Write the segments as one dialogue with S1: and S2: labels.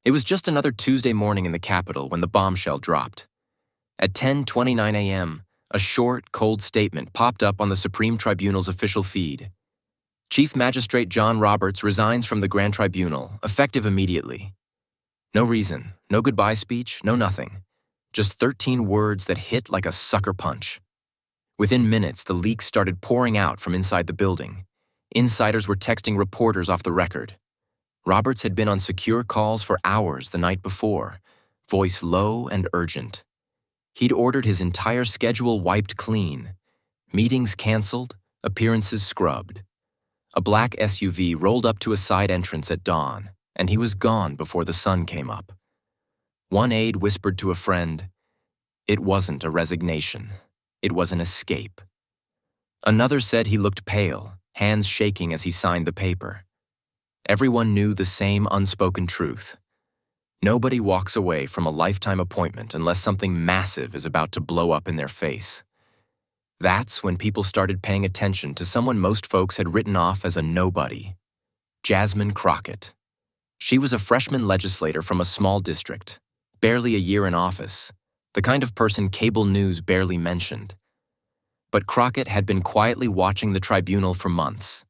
S1: It was just another Tuesday morning in the Capitol when the bombshell dropped. At 10:29 a.m., a short, cold statement popped up on the Supreme Tribunal's official feed. Chief Magistrate John Roberts resigns from the Grand Tribunal, effective immediately. No reason, no goodbye speech, no nothing. Just 13 words that hit like a sucker punch. Within minutes, the leaks started pouring out from inside the building. Insiders were texting reporters off the record. Roberts had been on secure calls for hours the night before, voice low and urgent. He'd ordered his entire schedule wiped clean, meetings canceled, appearances scrubbed. A black SUV rolled up to a side entrance at dawn, and he was gone before the sun came up. One aide whispered to a friend, "It wasn't a resignation. It was an escape." Another said he looked pale, hands shaking as he signed the paper. Everyone knew the same unspoken truth. Nobody walks away from a lifetime appointment unless something massive is about to blow up in their face. That's when people started paying attention to someone most folks had written off as a nobody. Jasmine Crockett. She was a freshman legislator from a small district, barely a year in office, the kind of person cable news barely mentioned. But Crockett had been quietly watching the tribunal for months.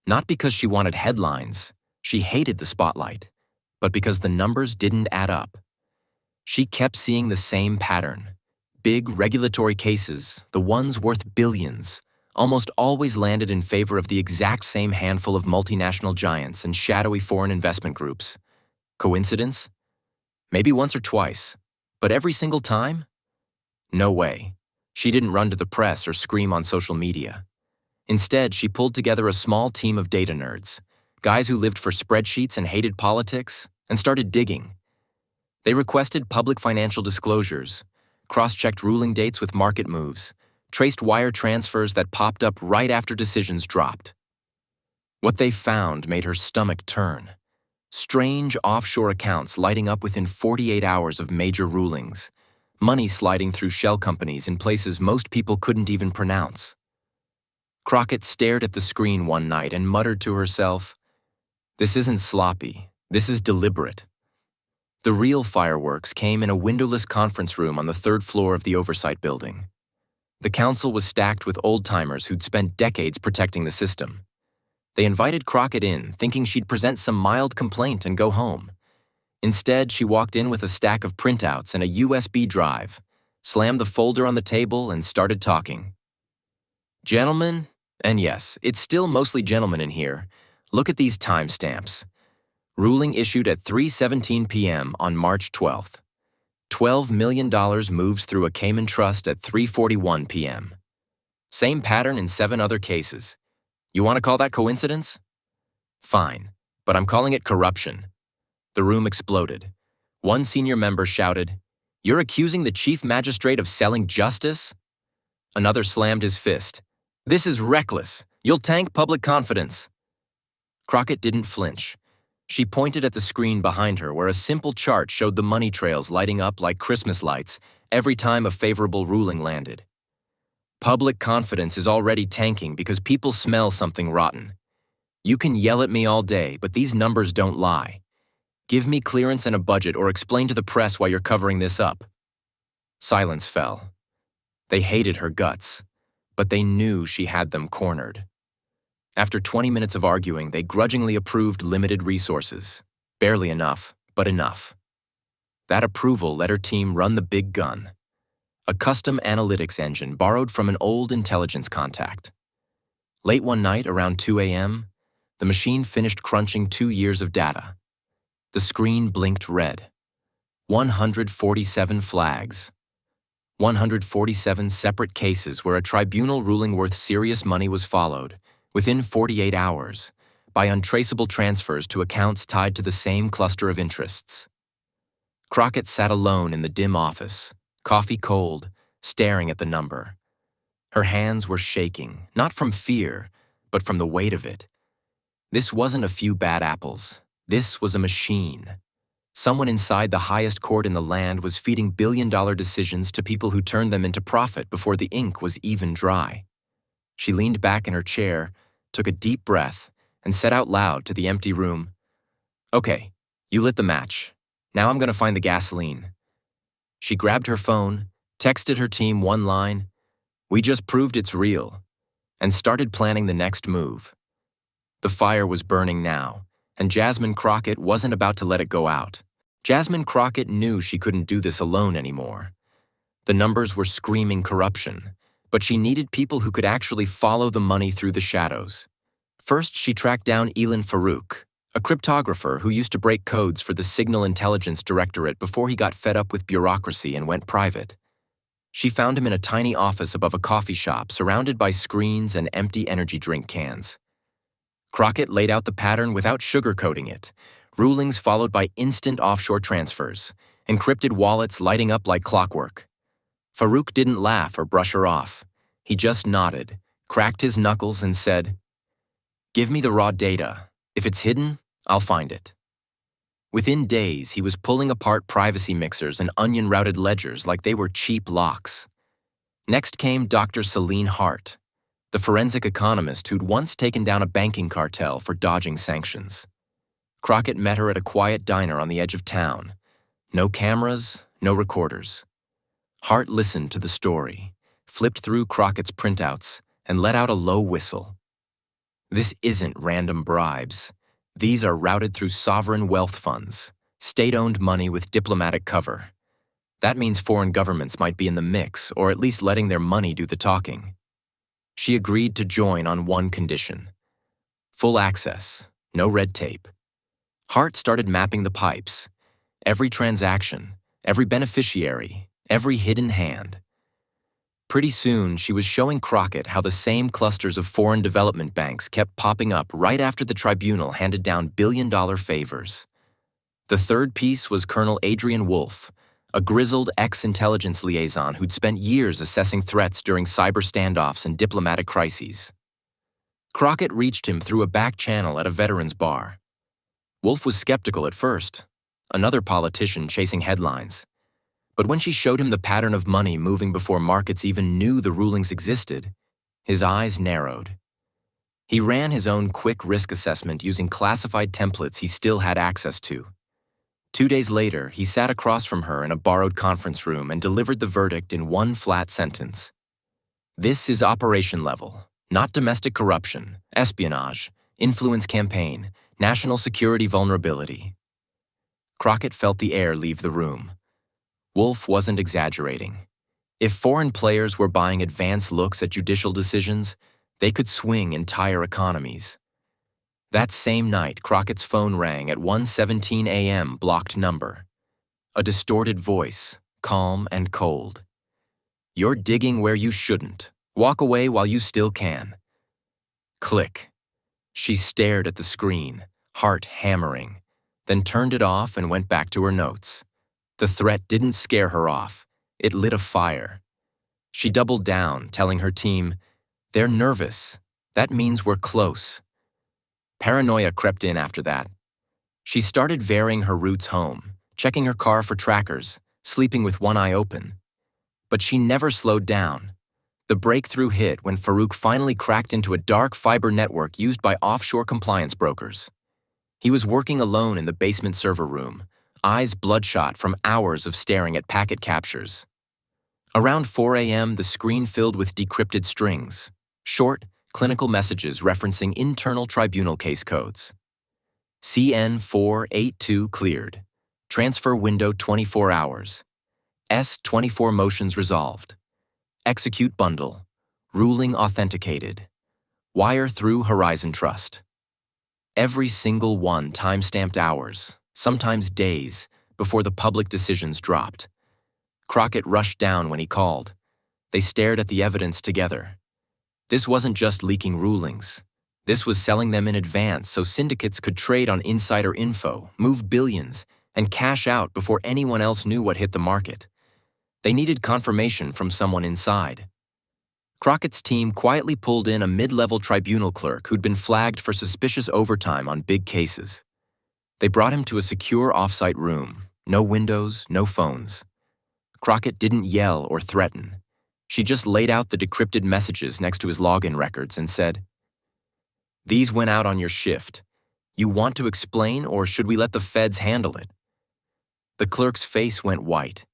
S1: Not because she wanted headlines, she hated the spotlight, but because the numbers didn't add up. She kept seeing the same pattern. Big regulatory cases, the ones worth billions, almost always landed in favor of the exact same handful of multinational giants and shadowy foreign investment groups. Coincidence? Maybe once or twice, but every single time? No way. She didn't run to the press or scream on social media. Instead, she pulled together a small team of data nerds, guys who lived for spreadsheets and hated politics, and started digging. They requested public financial disclosures, cross-checked ruling dates with market moves, traced wire transfers that popped up right after decisions dropped. What they found made her stomach turn. Strange offshore accounts lighting up within 48 hours of major rulings, money sliding through shell companies in places most people couldn't even pronounce. Crockett stared at the screen one night and muttered to herself, "This isn't sloppy, this is deliberate." The real fireworks came in a windowless conference room on the third floor of the oversight building. The council was stacked with old-timers who'd spent decades protecting the system. They invited Crockett in, thinking she'd present some mild complaint and go home. Instead, she walked in with a stack of printouts and a USB drive, slammed the folder on the table, and started talking. "Gentlemen, and yes, it's still mostly gentlemen in here, look at these timestamps. Ruling issued at 3:17 p.m. on March 12th. $12 million moves through a Cayman trust at 3:41 p.m. Same pattern in 7 other cases. You want to call that coincidence? Fine, but I'm calling it corruption." The room exploded. One senior member shouted, "You're accusing the chief magistrate of selling justice?" Another slammed his fist. "This is reckless. You'll tank public confidence." Crockett didn't flinch. She pointed at the screen behind her where a simple chart showed the money trails lighting up like Christmas lights every time a favorable ruling landed. Public confidence is already tanking because people smell something rotten. You can yell at me all day, but these numbers don't lie. Give me clearance and a budget or explain to the press why you're covering this up. Silence fell. They hated her guts, but they knew she had them cornered. After 20 minutes of arguing, they grudgingly approved limited resources. Barely enough, but enough. That approval let her team run the big gun. A custom analytics engine borrowed from an old intelligence contact. Late one night, around 2 a.m., the machine finished crunching 2 years of data. The screen blinked red. 147 flags. 147 separate cases where a tribunal ruling worth serious money was followed, within 48 hours, by untraceable transfers to accounts tied to the same cluster of interests. Crockett sat alone in the dim office, coffee cold, staring at the number. Her hands were shaking, not from fear, but from the weight of it. This wasn't a few bad apples. This was a machine. Someone inside the highest court in the land was feeding billion-dollar decisions to people who turned them into profit before the ink was even dry. She leaned back in her chair, took a deep breath, and said out loud to the empty room, "Okay, you lit the match. Now I'm going to find the gasoline. She grabbed her phone, texted her team one line, "We just proved it's real," and started planning the next move. The fire was burning now, and Jasmine Crockett wasn't about to let it go out. Jasmine Crockett knew she couldn't do this alone anymore. The numbers were screaming corruption, but she needed people who could actually follow the money through the shadows. First, she tracked down Elin Farouk, a cryptographer who used to break codes for the Signal Intelligence Directorate before he got fed up with bureaucracy and went private. She found him in a tiny office above a coffee shop surrounded by screens and empty energy drink cans. Crockett laid out the pattern without sugarcoating it, rulings followed by instant offshore transfers, encrypted wallets lighting up like clockwork. Farouk didn't laugh or brush her off. He just nodded, cracked his knuckles, and said, "Give me the raw data. If it's hidden, I'll find it." Within days, he was pulling apart privacy mixers and onion-routed ledgers like they were cheap locks. Next came Dr. Celine Hart, the forensic economist who'd once taken down a banking cartel for dodging sanctions. Crockett met her at a quiet diner on the edge of town. No cameras, no recorders. Hart listened to the story, flipped through Crockett's printouts, and let out a low whistle. "This isn't random bribes. These are routed through sovereign wealth funds, state-owned money with diplomatic cover. That means foreign governments might be in the mix, or at least letting their money do the talking." She agreed to join on one condition: full access, no red tape. Hart started mapping the pipes, every transaction, every beneficiary, every hidden hand. Pretty soon, she was showing Crockett how the same clusters of foreign development banks kept popping up right after the tribunal handed down billion-dollar favors. The third piece was Colonel Adrian Wolfe, a grizzled ex-intelligence liaison who'd spent years assessing threats during cyber standoffs and diplomatic crises. Crockett reached him through a back channel at a veterans bar. Wolfe was skeptical at first, another politician chasing headlines. But when she showed him the pattern of money moving before markets even knew the rulings existed, his eyes narrowed. He ran his own quick risk assessment using classified templates he still had access to. 2 days later, he sat across from her in a borrowed conference room and delivered the verdict in one flat sentence. "This is operation level, not domestic corruption, espionage, influence campaign, national security vulnerability." Crockett felt the air leave the room. Wolfe wasn't exaggerating. If foreign players were buying advance looks at judicial decisions, they could swing entire economies. That same night, Crockett's phone rang at 1:17 a.m. blocked number. A distorted voice, calm and cold. "You're digging where you shouldn't. Walk away while you still can." Click. She stared at the screen, heart hammering, then turned it off and went back to her notes. The threat didn't scare her off. It lit a fire. She doubled down, telling her team, "They're nervous. That means we're close." Paranoia crept in after that. She started varying her routes home, checking her car for trackers, sleeping with one eye open. But she never slowed down. The breakthrough hit when Farouk finally cracked into a dark fiber network used by offshore compliance brokers. He was working alone in the basement server room, eyes bloodshot from hours of staring at packet captures. Around 4 a.m., the screen filled with decrypted strings, short, clinical messages referencing internal tribunal case codes. CN482 cleared. Transfer window 24 hours. S24 motions resolved. Execute bundle. Ruling authenticated. Wire through Horizon Trust. Every single one time-stamped hours, sometimes days, before the public decisions dropped. Crockett rushed down when he called. They stared at the evidence together. This wasn't just leaking rulings. This was selling them in advance so syndicates could trade on insider info, move billions, and cash out before anyone else knew what hit the market. They needed confirmation from someone inside. Crockett's team quietly pulled in a mid-level tribunal clerk who'd been flagged for suspicious overtime on big cases. They brought him to a secure off-site room. No windows, no phones. Crockett didn't yell or threaten. She just laid out the decrypted messages next to his login records and said, "These went out on your shift. You want to explain, or should we let the feds handle it?" The clerk's face went white.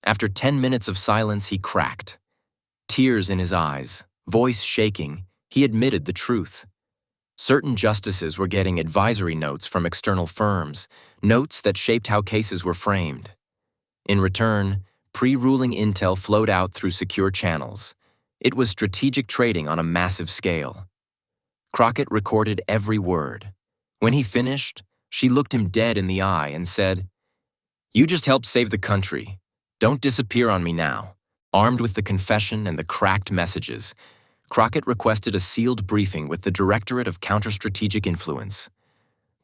S1: After 10 minutes of silence, he cracked. Tears in his eyes, voice shaking, he admitted the truth. Certain justices were getting advisory notes from external firms, notes that shaped how cases were framed. In return, pre-ruling intel flowed out through secure channels. It was strategic trading on a massive scale. Crockett recorded every word. When he finished, she looked him dead in the eye and said, "You just helped save the country. Don't disappear on me now." Armed with the confession and the cracked messages, Crockett requested a sealed briefing with the Directorate of Counterstrategic Influence.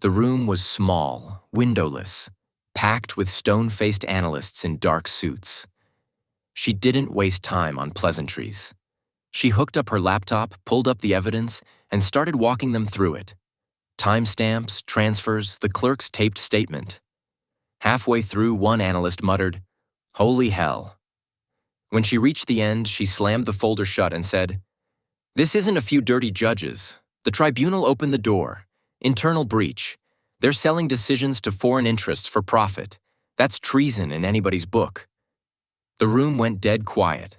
S1: The room was small, windowless, packed with stone-faced analysts in dark suits. She didn't waste time on pleasantries. She hooked up her laptop, pulled up the evidence, and started walking them through it. Timestamps, transfers, the clerk's taped statement. Halfway through, one analyst muttered, "Holy hell." When she reached the end, she slammed the folder shut and said, "This isn't a few dirty judges. The tribunal opened the door. Internal breach. They're selling decisions to foreign interests for profit. That's treason in anybody's book." The room went dead quiet.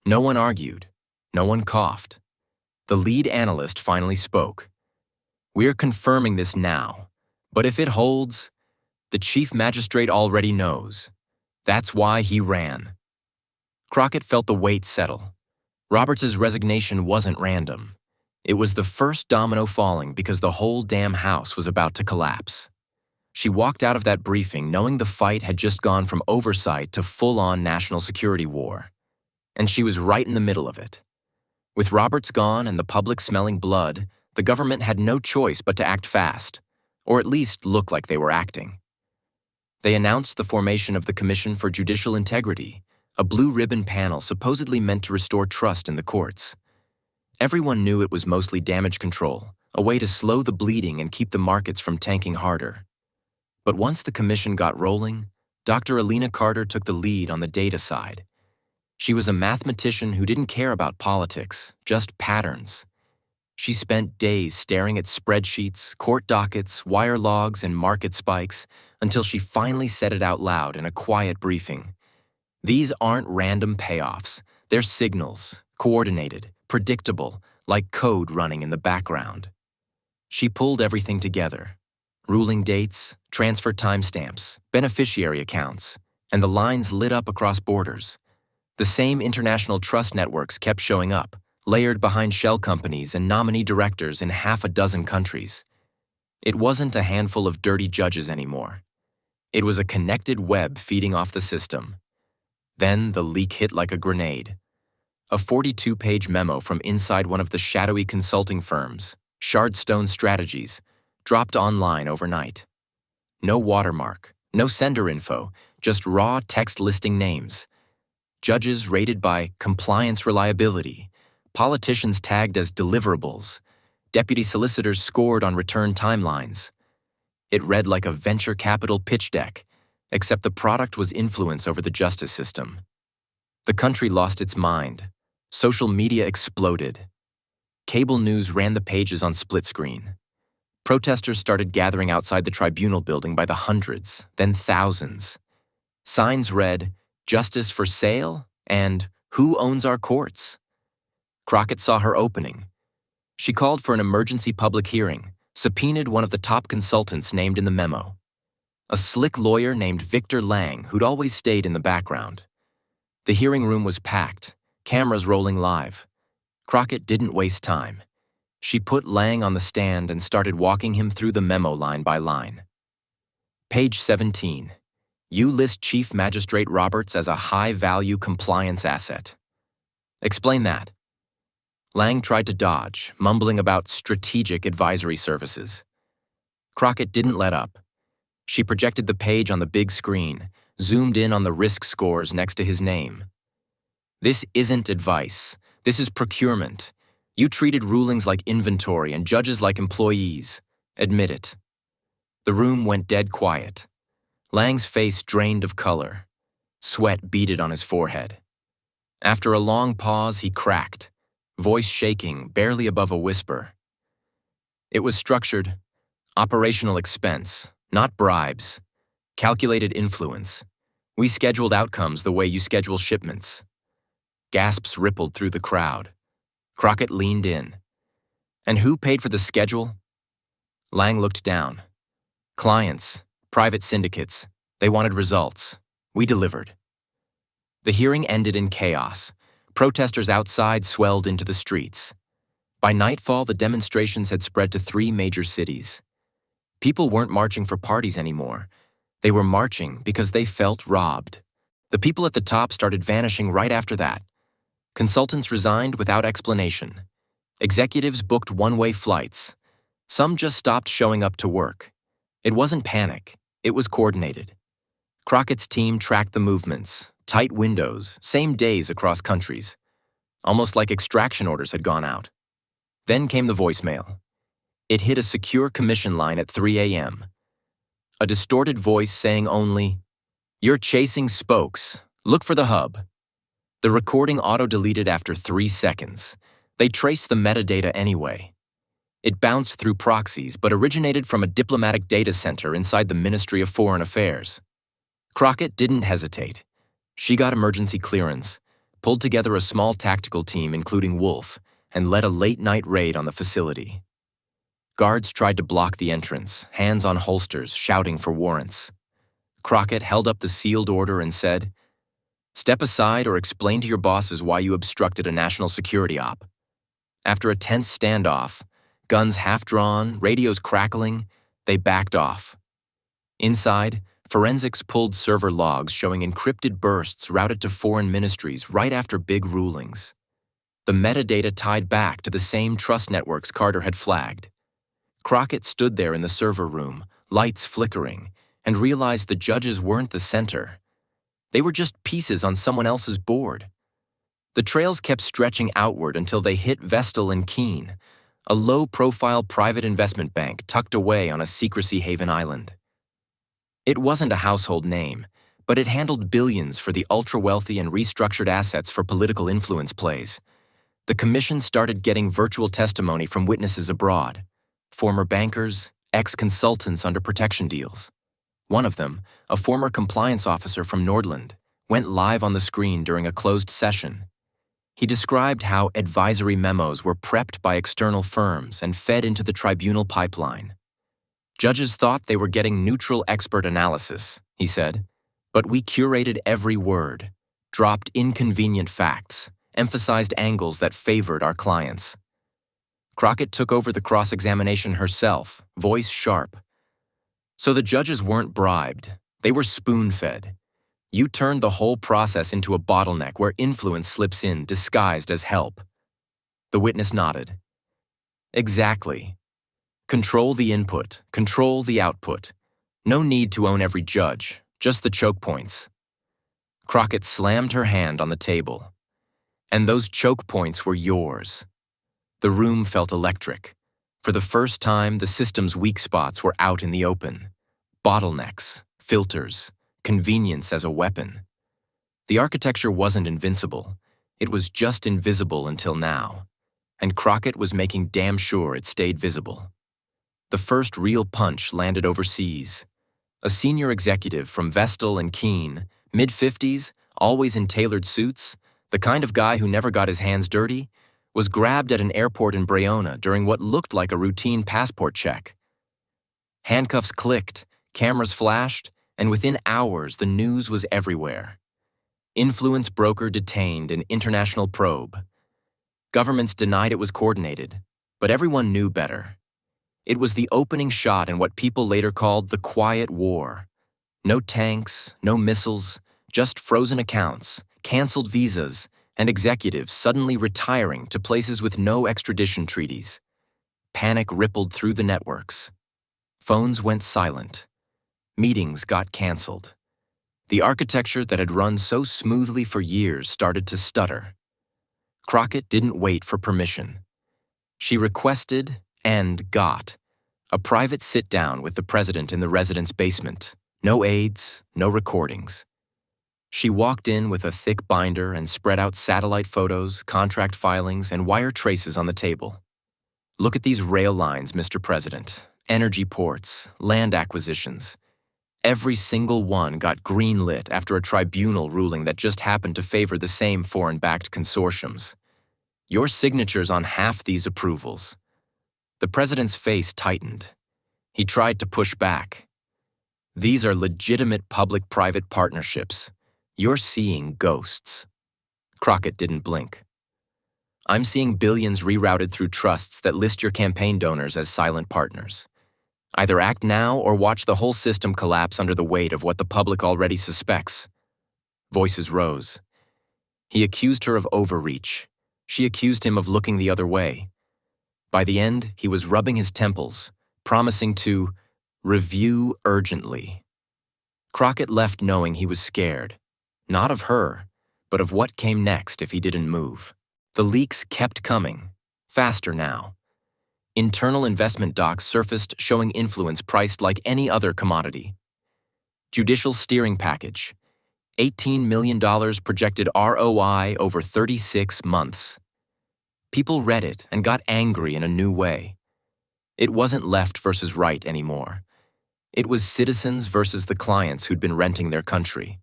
S1: No one argued. No one coughed. The lead analyst finally spoke. "We're confirming this now, but if it holds, the chief magistrate already knows. That's why he ran." Crockett felt the weight settle. Roberts's resignation wasn't random. It was the first domino falling because the whole damn house was about to collapse. She walked out of that briefing knowing the fight had just gone from oversight to full-on national security war. And she was right in the middle of it. With Roberts gone and the public smelling blood, the government had no choice but to act fast, or at least look like they were acting. They announced the formation of the Commission for Judicial Integrity, a blue ribbon panel supposedly meant to restore trust in the courts. Everyone knew it was mostly damage control, a way to slow the bleeding and keep the markets from tanking harder. But once the commission got rolling, Dr. Alina Carter took the lead on the data side. She was a mathematician who didn't care about politics, just patterns. She spent days staring at spreadsheets, court dockets, wire logs, and market spikes until she finally said it out loud in a quiet briefing. These aren't random payoffs. They're signals, coordinated, predictable, like code running in the background. She pulled everything together. Ruling dates, transfer timestamps, beneficiary accounts, and the lines lit up across borders. The same international trust networks kept showing up, layered behind shell companies and nominee directors in half a dozen countries. It wasn't a handful of dirty judges anymore. It was a connected web feeding off the system. Then the leak hit like a grenade. A 42-page memo from inside one of the shadowy consulting firms, Shardstone Strategies, dropped online overnight. No watermark, no sender info, just raw text listing names. Judges rated by compliance reliability, politicians tagged as deliverables, deputy solicitors scored on return timelines. It read like a venture capital pitch deck, except the product was influence over the justice system. The country lost its mind. Social media exploded. Cable news ran the pages on split screen. Protesters started gathering outside the tribunal building by the hundreds, then thousands. Signs read, "Justice for sale?" and "Who owns our courts?" Crockett saw her opening. She called for an emergency public hearing, subpoenaed one of the top consultants named in the memo. A slick lawyer named Victor Lang, who'd always stayed in the background. The hearing room was packed, cameras rolling live. Crockett didn't waste time. She put Lang on the stand and started walking him through the memo line by line. Page 17. You list Chief Magistrate Roberts as a high-value compliance asset. Explain that. Lang tried to dodge, mumbling about strategic advisory services. Crockett didn't let up. She projected the page on the big screen, zoomed in on the risk scores next to his name. This isn't advice. This is procurement. You treated rulings like inventory and judges like employees. Admit it. The room went dead quiet. Lang's face drained of color. Sweat beaded on his forehead. After a long pause, he cracked, voice shaking, barely above a whisper. It was structured, operational expense, not bribes. Calculated influence. We scheduled outcomes the way you schedule shipments. Gasps rippled through the crowd. Crockett leaned in. And who paid for the schedule? Lang looked down. Clients, private syndicates, they wanted results. We delivered. The hearing ended in chaos. Protesters outside swelled into the streets. By nightfall, the demonstrations had spread to 3 major cities. People weren't marching for parties anymore. They were marching because they felt robbed. The people at the top started vanishing right after that. Consultants resigned without explanation. Executives booked one-way flights. Some just stopped showing up to work. It wasn't panic. It was coordinated. Crockett's team tracked the movements, tight windows, same days across countries. Almost like extraction orders had gone out. Then came the voicemail. It hit a secure commission line at 3 a.m. A distorted voice saying only, "You're chasing spokes. Look for the hub." The recording auto-deleted after 3 seconds. They traced the metadata anyway. It bounced through proxies, but originated from a diplomatic data center inside the Ministry of Foreign Affairs. Crockett didn't hesitate. She got emergency clearance, pulled together a small tactical team including Wolf, and led a late-night raid on the facility. Guards tried to block the entrance, hands on holsters, shouting for warrants. Crockett held up the sealed order and said, "Step aside or explain to your bosses why you obstructed a national security op." After a tense standoff, guns half-drawn, radios crackling, they backed off. Inside, forensics pulled server logs showing encrypted bursts routed to foreign ministries right after big rulings. The metadata tied back to the same trust networks Carter had flagged. Crockett stood there in the server room, lights flickering, and realized the judges weren't the center. They were just pieces on someone else's board. The trails kept stretching outward until they hit Vestal and Keene, a low-profile private investment bank tucked away on a secrecy haven island. It wasn't a household name, but it handled billions for the ultra-wealthy and restructured assets for political influence plays. The commission started getting virtual testimony from witnesses abroad, former bankers, ex-consultants under protection deals. One of them, a former compliance officer from Nordland, went live on the screen during a closed session. He described how advisory memos were prepped by external firms and fed into the tribunal pipeline. Judges thought they were getting neutral expert analysis, he said, but we curated every word, dropped inconvenient facts, emphasized angles that favored our clients. Crockett took over the cross-examination herself, voice sharp. So the judges weren't bribed, they were spoon-fed. You turned the whole process into a bottleneck where influence slips in disguised as help. The witness nodded. Exactly. Control the input, control the output. No need to own every judge, just the choke points. Crockett slammed her hand on the table. And those choke points were yours. The room felt electric. For the first time, the system's weak spots were out in the open. Bottlenecks, filters, convenience as a weapon. The architecture wasn't invincible. It was just invisible until now. And Crockett was making damn sure it stayed visible. The first real punch landed overseas. A senior executive from Vestal and Keene, mid-50s, always in tailored suits, the kind of guy who never got his hands dirty, was grabbed at an airport in Breonna during what looked like a routine passport check. Handcuffs clicked, cameras flashed, and within hours the news was everywhere. Influence broker detained in international probe. Governments denied it was coordinated, but everyone knew better. It was the opening shot in what people later called the Quiet War. No tanks, no missiles, just frozen accounts, canceled visas, and executives suddenly retiring to places with no extradition treaties. Panic rippled through the networks. Phones went silent. Meetings got canceled. The architecture that had run so smoothly for years started to stutter. Crockett didn't wait for permission. She requested and got a private sit-down with the president in the residence basement. No aides, no recordings. She walked in with a thick binder and spread out satellite photos, contract filings, and wire traces on the table. Look at these rail lines, Mr. President. Energy ports, land acquisitions. Every single one got greenlit after a tribunal ruling that just happened to favor the same foreign-backed consortiums. Your signatures on half these approvals. The president's face tightened. He tried to push back. These are legitimate public-private partnerships. You're seeing ghosts. Crockett didn't blink. I'm seeing billions rerouted through trusts that list your campaign donors as silent partners. Either act now or watch the whole system collapse under the weight of what the public already suspects. Voices rose. He accused her of overreach. She accused him of looking the other way. By the end, he was rubbing his temples, promising to review urgently. Crockett left knowing he was scared, not of her, but of what came next if he didn't move. The leaks kept coming, faster now. Internal investment docs surfaced showing influence priced like any other commodity. Judicial steering package, $18 million projected ROI over 36 months. People read it and got angry in a new way. It wasn't left versus right anymore. It was citizens versus the clients who'd been renting their country.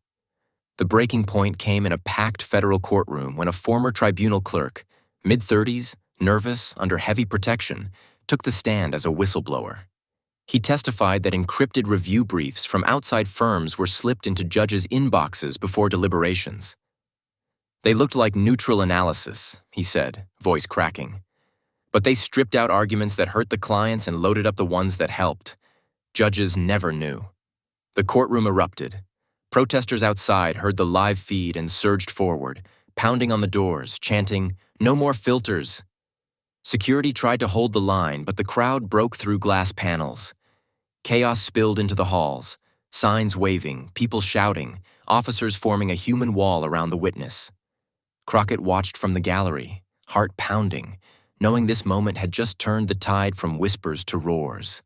S1: The breaking point came in a packed federal courtroom when a former tribunal clerk, mid-30s, nervous, under heavy protection, took the stand as a whistleblower. He testified that encrypted review briefs from outside firms were slipped into judges' inboxes before deliberations. They looked like neutral analysis, he said, voice cracking. But they stripped out arguments that hurt the clients and loaded up the ones that helped. Judges never knew. The courtroom erupted. Protesters outside heard the live feed and surged forward, pounding on the doors, chanting, "No more filters." Security tried to hold the line, but the crowd broke through glass panels. Chaos spilled into the halls, signs waving, people shouting, officers forming a human wall around the witness. Crockett watched from the gallery, heart pounding, knowing this moment had just turned the tide from whispers to roars.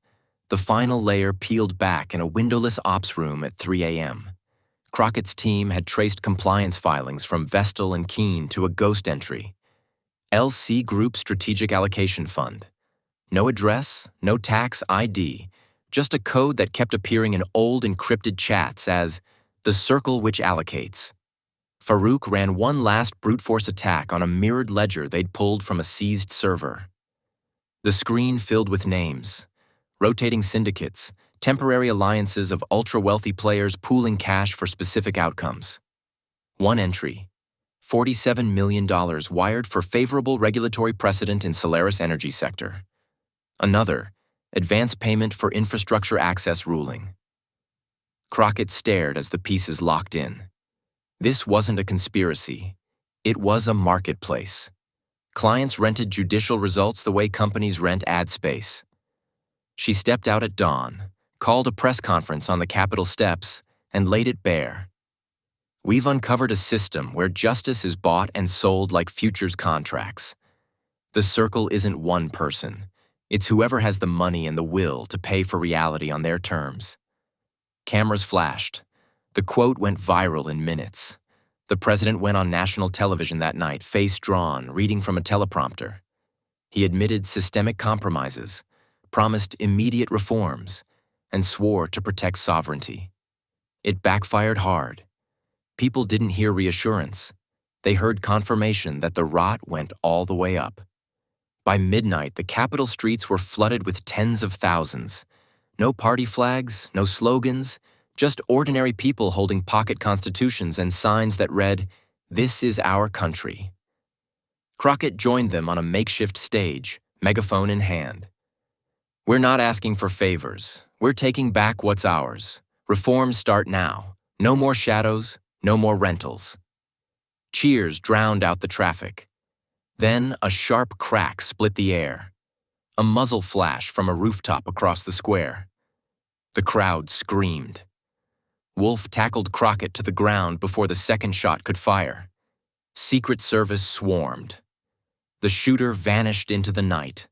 S1: The final layer peeled back in a windowless ops room at 3 a.m. Crockett's team had traced compliance filings from Vestal and Keene to a ghost entry. LC Group Strategic Allocation Fund. No address, no tax ID, just a code that kept appearing in old encrypted chats as the circle which allocates. Farouk ran one last brute force attack on a mirrored ledger they'd pulled from a seized server. The screen filled with names, rotating syndicates, temporary alliances of ultra-wealthy players pooling cash for specific outcomes. One entry, $47 million wired for favorable regulatory precedent in Solaris energy sector. Another, advance payment for infrastructure access ruling. Crockett stared as the pieces locked in. This wasn't a conspiracy. It was a marketplace. Clients rented judicial results the way companies rent ad space. She stepped out at dawn, called a press conference on the Capitol steps, and laid it bare. We've uncovered a system where justice is bought and sold like futures contracts. The circle isn't one person. It's whoever has the money and the will to pay for reality on their terms. Cameras flashed. The quote went viral in minutes. The president went on national television that night, face drawn, reading from a teleprompter. He admitted systemic compromises, promised immediate reforms, and swore to protect sovereignty. It backfired hard. People didn't hear reassurance. They heard confirmation that the rot went all the way up. By midnight, the Capitol streets were flooded with tens of thousands. No party flags, no slogans, just ordinary people holding pocket constitutions and signs that read, "This is our country." Crockett joined them on a makeshift stage, megaphone in hand. "We're not asking for favors. We're taking back what's ours. Reforms start now. No more shadows, no more rentals." Cheers drowned out the traffic. Then a sharp crack split the air. A muzzle flash from a rooftop across the square. The crowd screamed. Wolf tackled Crockett to the ground before the second shot could fire. Secret Service swarmed. The shooter vanished into the night.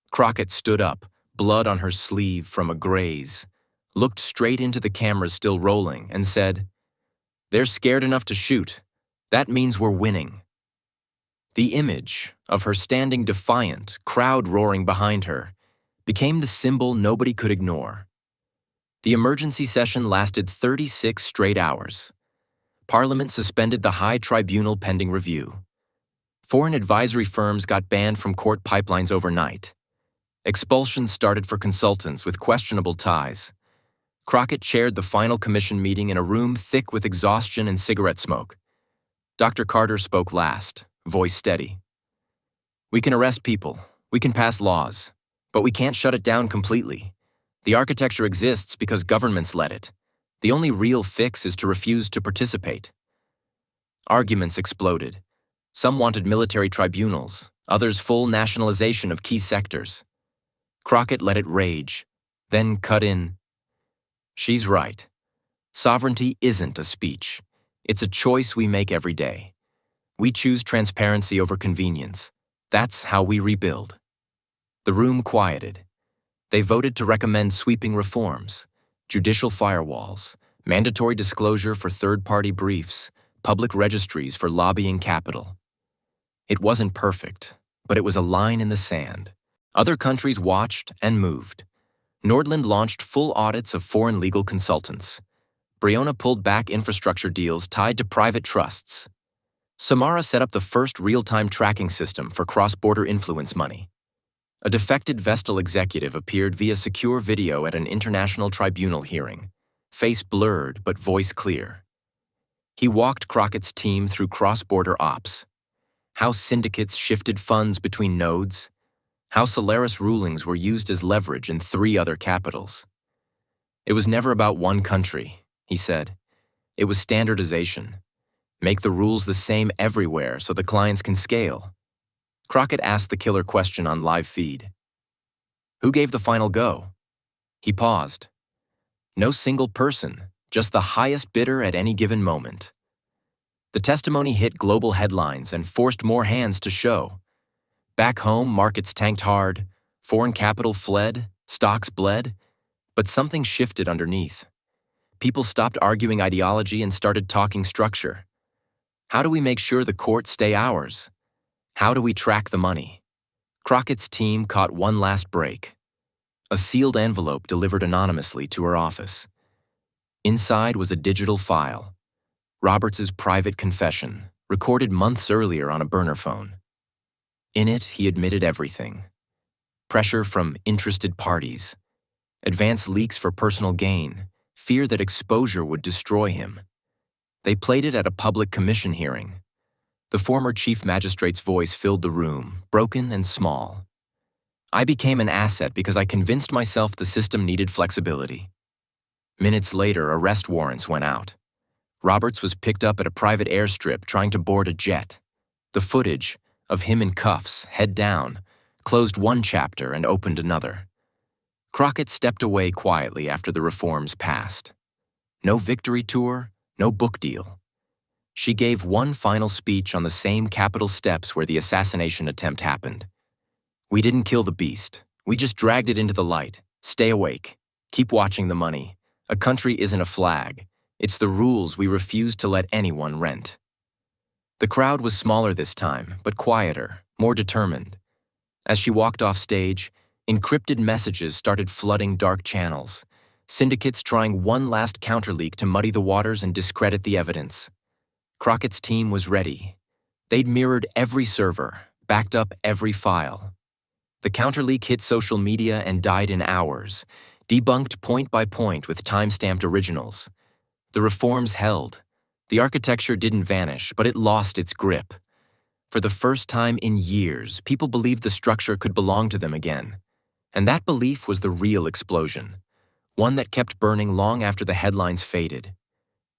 S1: Crockett stood up, blood on her sleeve from a graze, looked straight into the cameras still rolling, and said, "They're scared enough to shoot. That means we're winning." The image of her standing defiant, crowd roaring behind her, became the symbol nobody could ignore. The emergency session lasted 36 straight hours. Parliament suspended the High Tribunal pending review. Foreign advisory firms got banned from court pipelines overnight. Expulsions started for consultants with questionable ties. Crockett chaired the final commission meeting in a room thick with exhaustion and cigarette smoke. Dr. Carter spoke last, voice steady. "We can arrest people, we can pass laws, but we can't shut it down completely. The architecture exists because governments let it. The only real fix is to refuse to participate." Arguments exploded. Some wanted military tribunals, others full nationalization of key sectors. Crockett let it rage, then cut in. "She's right. Sovereignty isn't a speech. It's a choice we make every day. We choose transparency over convenience. That's how we rebuild." The room quieted. They voted to recommend sweeping reforms, judicial firewalls, mandatory disclosure for third-party briefs, public registries for lobbying capital. It wasn't perfect, but it was a line in the sand. Other countries watched and moved. Nordland launched full audits of foreign legal consultants. Briona pulled back infrastructure deals tied to private trusts. Samara set up the first real-time tracking system for cross-border influence money. A defected Vestal executive appeared via secure video at an international tribunal hearing, face blurred but voice clear. He walked Crockett's team through cross-border ops, how syndicates shifted funds between nodes, how Solaris rulings were used as leverage in 3 other capitals. "It was never about one country," he said. "It was standardization. Make the rules the same everywhere so the clients can scale." Crockett asked the killer question on live feed. "Who gave the final go?" He paused. No single person, just the highest bidder at any given moment. The testimony hit global headlines and forced more hands to show. Back home, markets tanked hard, foreign capital fled, stocks bled, but something shifted underneath. People stopped arguing ideology and started talking structure. How do we make sure the courts stay ours? How do we track the money? Crockett's team caught one last break. A sealed envelope delivered anonymously to her office. Inside was a digital file, Roberts's private confession, recorded months earlier on a burner phone. In it, he admitted everything. Pressure from interested parties, advanced leaks for personal gain, fear that exposure would destroy him. They played it at a public commission hearing. The former chief magistrate's voice filled the room, broken and small. "I became an asset because I convinced myself the system needed flexibility." Minutes later, arrest warrants went out. Roberts was picked up at a private airstrip trying to board a jet. The footage of him in cuffs, head down, closed one chapter and opened another. Crockett stepped away quietly after the reforms passed. No victory tour, no book deal. She gave one final speech on the same Capitol steps where the assassination attempt happened. "We didn't kill the beast. We just dragged it into the light. Stay awake. Keep watching the money. A country isn't a flag. It's the rules we refuse to let anyone rent." The crowd was smaller this time, but quieter, more determined. As she walked off stage, encrypted messages started flooding dark channels, syndicates trying one last counterleak to muddy the waters and discredit the evidence. Crockett's team was ready. They'd mirrored every server, backed up every file. The counterleak hit social media and died in hours, debunked point by point with time-stamped originals. The reforms held. The architecture didn't vanish, but it lost its grip. For the first time in years, people believed the structure could belong to them again. And that belief was the real explosion, one that kept burning long after the headlines faded.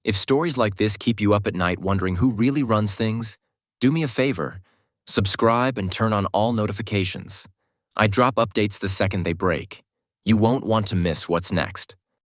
S1: If stories like this keep you up at night wondering who really runs things, do me a favor, subscribe and turn on all notifications. I drop updates the second they break. You won't want to miss what's next.